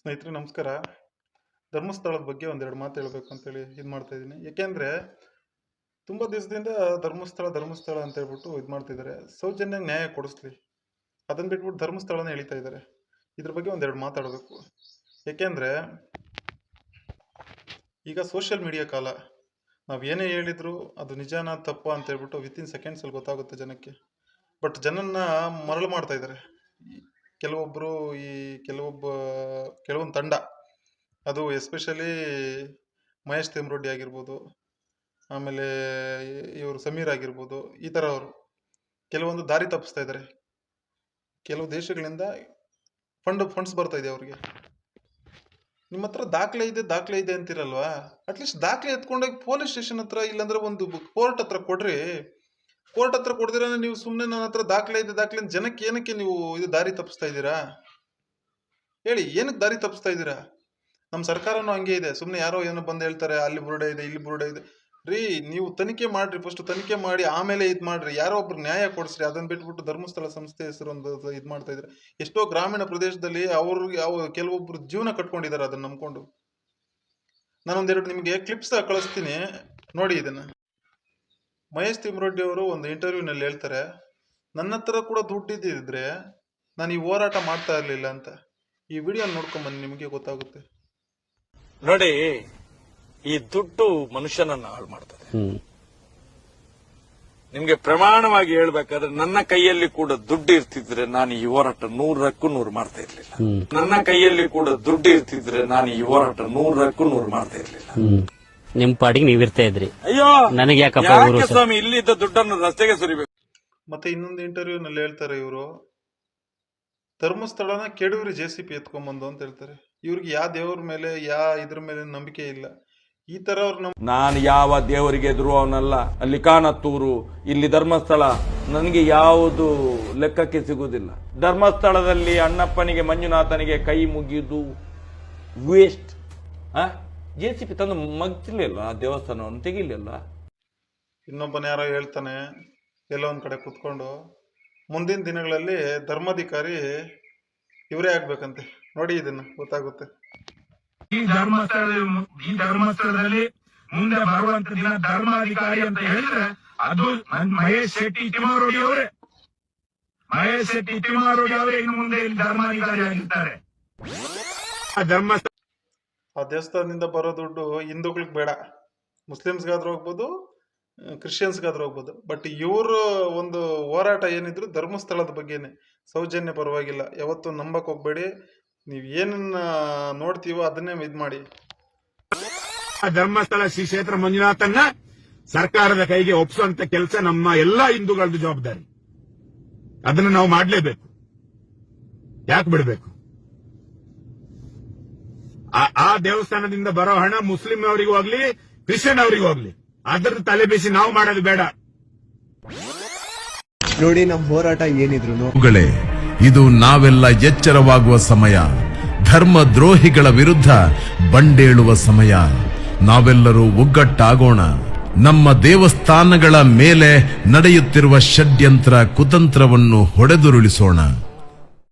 ಸ್ನೇಹಿತರೆ ನಮಸ್ಕಾರ. ಧರ್ಮಸ್ಥಳದ ಬಗ್ಗೆ ಒಂದೆರಡು ಮಾತು ಹೇಳಬೇಕು ಅಂತೇಳಿ ಇದು ಮಾಡ್ತಾ ಇದ್ದೀನಿ. ಯಾಕೆಂದರೆ ತುಂಬ ದಿವಸದಿಂದ ಧರ್ಮಸ್ಥಳ ಅಂತ ಹೇಳ್ಬಿಟ್ಟು ಇದು ಮಾಡ್ತಿದ್ದಾರೆ. ಸೌಜನ್ಯ ನ್ಯಾಯ ಕೊಡಿಸ್ಲಿ ಅದನ್ನು ಬಿಟ್ಬಿಟ್ಟು ಧರ್ಮಸ್ಥಳನೇ ಎಳಿತಾ ಇದ್ದಾರೆ. ಇದ್ರ ಬಗ್ಗೆ ಒಂದೆರಡು ಮಾತಾಡಬೇಕು. ಯಾಕೆಂದರೆ ಈಗ ಸೋಷಿಯಲ್ ಮೀಡಿಯಾ ಕಾಲ. ನಾವು ಏನೇ ಹೇಳಿದ್ರು ಅದು ನಿಜಾನ ತಪ್ಪ ಅಂತ ಹೇಳ್ಬಿಟ್ಟು ವಿತಿನ್ ಸೆಕೆಂಡ್ಸಲ್ಲಿ ಗೊತ್ತಾಗುತ್ತೆ ಜನಕ್ಕೆ. ಬಟ್ ಜನನ್ನ ಮರಳು ಮಾಡ್ತಾ ಇದ್ದಾರೆ ಕೆಲವೊಬ್ಬರು. ಕೆಲವೊಂದು ತಂಡ, ಅದು ಎಸ್ಪೆಷಲಿ ಮಹೇಶ್ ತಿಮ್ರೋಡಿ ಆಗಿರ್ಬೋದು, ಆಮೇಲೆ ಇವರು ಸಮೀರ್ ಆಗಿರ್ಬೋದು, ಈ ಥರ ಅವರು ಕೆಲವೊಂದು ದಾರಿ ತಪ್ಪಿಸ್ತಾ ಇದ್ದಾರೆ. ಕೆಲವು ದೇಶಗಳಿಂದ ಫಂಡ್ಸ್ ಬರ್ತಾ ಇದೆ ಅವ್ರಿಗೆ. ನಿಮ್ಮ ಹತ್ರ ದಾಖಲೆ ಇದೆ ಅಂತಿರಲ್ವಾ? ಅಟ್ಲೀಸ್ಟ್ ದಾಖಲೆ ಎತ್ಕೊಂಡೋಗಿ ಪೊಲೀಸ್ ಸ್ಟೇಷನ್ ಹತ್ರ, ಇಲ್ಲಾಂದ್ರೆ ಒಂದು ಕೋರ್ಟ್ ಹತ್ರ ಕೊಡ್ರಿ. ಕೋರ್ಟ್ ಹತ್ರ ಕೊಡ್ದಿರ ನೀವು ಸುಮ್ಮನೆ ನನ್ನ ಹತ್ರ ದಾಖಲೆ ಇದೆ ಜನಕ್ಕೆ ಏನಕ್ಕೆ ನೀವು ಇದು ದಾರಿ ತಪ್ಪಿಸ್ತಾ ಇದ್ದೀರಾ? ಹೇಳಿ, ಏನಕ್ಕೆ ದಾರಿ ತಪ್ಪಿಸ್ತಾ ಇದ್ದೀರಾ? ನಮ್ಮ ಸರ್ಕಾರನೂ ಹಂಗೆ ಇದೆ. ಸುಮ್ಮನೆ ಯಾರೋ ಏನೋ ಬಂದು ಹೇಳ್ತಾರೆ ಅಲ್ಲಿ ಬುರುಡೆ ಇದೆ, ಇಲ್ಲಿ ಬುರುಡೆ ಇದೆ. ರೀ, ನೀವು ತನಿಖೆ ಮಾಡ್ರಿ. ಫಸ್ಟ್ ತನಿಖೆ ಮಾಡಿ ಆಮೇಲೆ ಇದು ಮಾಡ್ರಿ. ಯಾರೋ ಒಬ್ರು ನ್ಯಾಯ ಕೊಡಿಸ್ರಿ. ಅದನ್ನ ಬಿಟ್ಬಿಟ್ಟು ಧರ್ಮಸ್ಥಳ ಸಂಸ್ಥೆ ಹೆಸರು ಒಂದು ಇದು ಮಾಡ್ತಾ ಇದ್ರೆ. ಎಷ್ಟೋ ಗ್ರಾಮೀಣ ಪ್ರದೇಶದಲ್ಲಿ ಕೆಲವೊಬ್ರು ಜೀವನ ಕಟ್ಕೊಂಡಿದ್ದಾರೆ ಅದನ್ನ ನಂಬ್ಕೊಂಡು. ನಾನೊಂದೆರಡು ನಿಮಗೆ ಕ್ಲಿಪ್ಸ್ ಕಳಿಸ್ತೀನಿ, ನೋಡಿ ಇದನ್ನ. ಮಹೇಶ್ ತಿಮ್ರೋಡಿ ಅವರು ಒಂದು ಇಂಟರ್ವ್ಯೂನಲ್ಲಿ ಹೇಳ್ತಾರೆ, ನನ್ನ ಹತ್ರ ಕೂಡ ದುಡ್ಡಿದ್ದಿದ್ರೆ ನಾನು ಈ ಹೋರಾಟ ಮಾಡ್ತಾ ಇರ್ಲಿಲ್ಲ ಅಂತ. ಈ ವಿಡಿಯೋ ನೋಡ್ಕೊಂಬನ್ನಿ, ನಿಮಗೆ ಗೊತ್ತಾಗುತ್ತೆ. ನೋಡಿ, ಈ ದುಡ್ಡು ಮನುಷ್ಯನನ್ನ ಹಾಳು ಮಾಡ್ತದೆ. ನಿಮ್ಗೆ ಪ್ರಮಾಣವಾಗಿ ಹೇಳ್ಬೇಕಾದ್ರೆ ನನ್ನ ಕೈಯಲ್ಲಿ ಕೂಡ ದುಡ್ಡು ಇರ್ತಿದ್ರೆ ನಾನು ಈ ಹೋರಾಟ 100% ಮಾಡ್ತಾ ಇರ್ಲಿಲ್ಲ. ನನ್ನ ಕೈಯಲ್ಲಿ ಕೂಡ ದುಡ್ಡು ಇರ್ತಿದ್ರೆ ನಾನು ಈ ಹೋರಾಟ 100% ಮಾಡ್ತಾ ಇರ್ಲಿಲ್ಲ. ನಿಮ್ ಪಾಡಿಗೆ ನೀವಿರ್ತಾ ಇದ್ರಿ. ಅಯ್ಯೋ, ನನಗೆ ಯಾಕಪ್ಪ ಸ್ವಾಮಿ ಇಲ್ಲಿದ್ದ ದುಡ್ಡನ್ನು ರಸ್ತೆಗೆ ಸುರಿಬೇಕು. ಮತ್ತೆ ಇನ್ನೊಂದು ಇಂಟರ್ವ್ಯೂನಲ್ಲಿ ಹೇಳ್ತಾರೆ ಇವರು, ಧರ್ಮಸ್ಥಳನ ಕೆಡೂರಿ JCB ಎತ್ಕೊಂಡ್ಬಂದು ಅಂತ ಹೇಳ್ತಾರೆ. ಇವ್ರಿಗೆ ಯಾವ ದೇವ್ರ ಮೇಲೆ ಇದ್ರ ಮೇಲೆ ನಂಬಿಕೆ ಇಲ್ಲ. ಈ ತರ ಅವ್ರು ನಾನು ಯಾವ ದೇವರಿಗೆ ಎದುರುವವನಲ್ಲ. ಅಲ್ಲಿ ಕಾನತ್ತೂರು, ಇಲ್ಲಿ ಧರ್ಮಸ್ಥಳ, ನನಗೆ ಯಾವುದು ಲೆಕ್ಕಕ್ಕೆ ಸಿಗುವುದಿಲ್ಲ. ಧರ್ಮಸ್ಥಳದಲ್ಲಿ ಅಣ್ಣಪ್ಪನಿಗೆ ಮಂಜುನಾಥನಿಗೆ ಕೈ ಮುಗಿಯುವುದು ವೇಸ್ಟ್. JCB ತಂದು ಮಗ್ತಿರ್ಲಿಲ್ಲ, ಆ ದೇವಸ್ಥಾನವನ್ನು ತೆಗಿಲಿಲ್ಲ. ಇನ್ನೊಬ್ಬನ ಯಾರೋ ಹೇಳ್ತಾನೆ ಎಲ್ಲೋ ಒಂದ್ ಕಡೆ ಕುತ್ಕೊಂಡು, ಮುಂದಿನ ದಿನಗಳಲ್ಲಿ ಧರ್ಮಾಧಿಕಾರಿ ಇವರೇ ಆಗ್ಬೇಕಂತೆ. ನೋಡಿ, ಇದನ್ನ ಗೊತ್ತಾಗುತ್ತೆ. ಈ ಧರ್ಮಸ್ಥಳದಲ್ಲಿ ಮುಂದೆ ಬರುವಂತ ದಿನ ಧರ್ಮಾಧಿಕಾರಿ ಅಂತ ಹೇಳಿದ್ರೆ ಅದು ಮಹೇಶ್ ಶೆಟ್ಟಿ ತಿಮ್ಮಾರೋಡಿ ಅವರೇ. ಮಹೇಶ್ ಶೆಟ್ಟಿ ತಿಮ್ಮಾರೋಡಿ ಅವರೇ ಇನ್ನು ಮುಂದೆ ಇಲ್ಲಿ ಧರ್ಮಾಧಿಕಾರಿ ಆಗಿರ್ತಾರೆ. ಆ ದೇವಸ್ಥಾನದಿಂದ ಬರೋ ದುಡ್ಡು ಹಿಂದೂಗಳಿಗೆ ಬೇಡ, ಮುಸ್ಲಿಮ್ಸ್ಗಾದ್ರೂ ಹೋಗ್ಬೋದು, ಕ್ರಿಶ್ಚಿಯನ್ಸ್ಗಾದ್ರೂ ಹೋಗ್ಬೋದು. ಬಟ್ ಇವರು ಒಂದು ಹೋರಾಟ ಏನಿದ್ರು ಧರ್ಮಸ್ಥಳದ ಬಗ್ಗೆನೆ. ಸೌಜನ್ಯ ಪರವಾಗಿಲ್ಲ. ಯಾವತ್ತು ನಂಬಕ್ ಹೋಗ್ಬೇಡಿ. ನೀವ್ ಏನನ್ನ ನೋಡ್ತೀವೋ ಅದನ್ನೇ ಇದ್ ಮಾಡಿ. ಧರ್ಮಸ್ಥಳ ಶ್ರೀ ಕ್ಷೇತ್ರ ಮಂಜುನಾಥನ್ನ ಸರ್ಕಾರದ ಕೈಗೆ ಒಪ್ಪಿಸುವಂತ ಕೆಲಸ ನಮ್ಮ ಎಲ್ಲಾ ಹಿಂದೂಗಳದ್ದು ಜವಾಬ್ದಾರಿ. ಅದನ್ನ ನಾವು ಮಾಡ್ಲೇಬೇಕು. ಯಾಕೆ ಬಿಡ್ಬೇಕು? ಆ ದೇವಸ್ಥಾನದಿಂದ ಬರೋ ಹಣ ಮುಸ್ಲಿಂ ಅವರಿಗೂ ಆಗ್ಲಿ, ಕ್ರಿಶ್ಚಿಯನ್ ಅವರಿಗೂ ಆಗ್ಲಿ, ಅದರ ತಲೆ ಬೇಸಿ ನಾವು ಮಾಡೋದು ಬೇಡ. ನೋಡಿ, ನಮ್ಮ ಹೋರಾಟ ಏನಿದ್ರು ಇದು ನಾವೆಲ್ಲ ಎಚ್ಚರವಾಗುವ ಸಮಯ. ಧರ್ಮ ದ್ರೋಹಿಗಳ ವಿರುದ್ಧ ಬಂಡೇಳುವ ಸಮಯ. ನಾವೆಲ್ಲರೂ ಒಗ್ಗಟ್ಟಾಗೋಣ. ನಮ್ಮ ದೇವಸ್ಥಾನಗಳ ಮೇಲೆ ನಡೆಯುತ್ತಿರುವ ಷಡ್ಯಂತ್ರ ಕುತಂತ್ರವನ್ನು ಹೊಡೆದುರುಳಿಸೋಣ.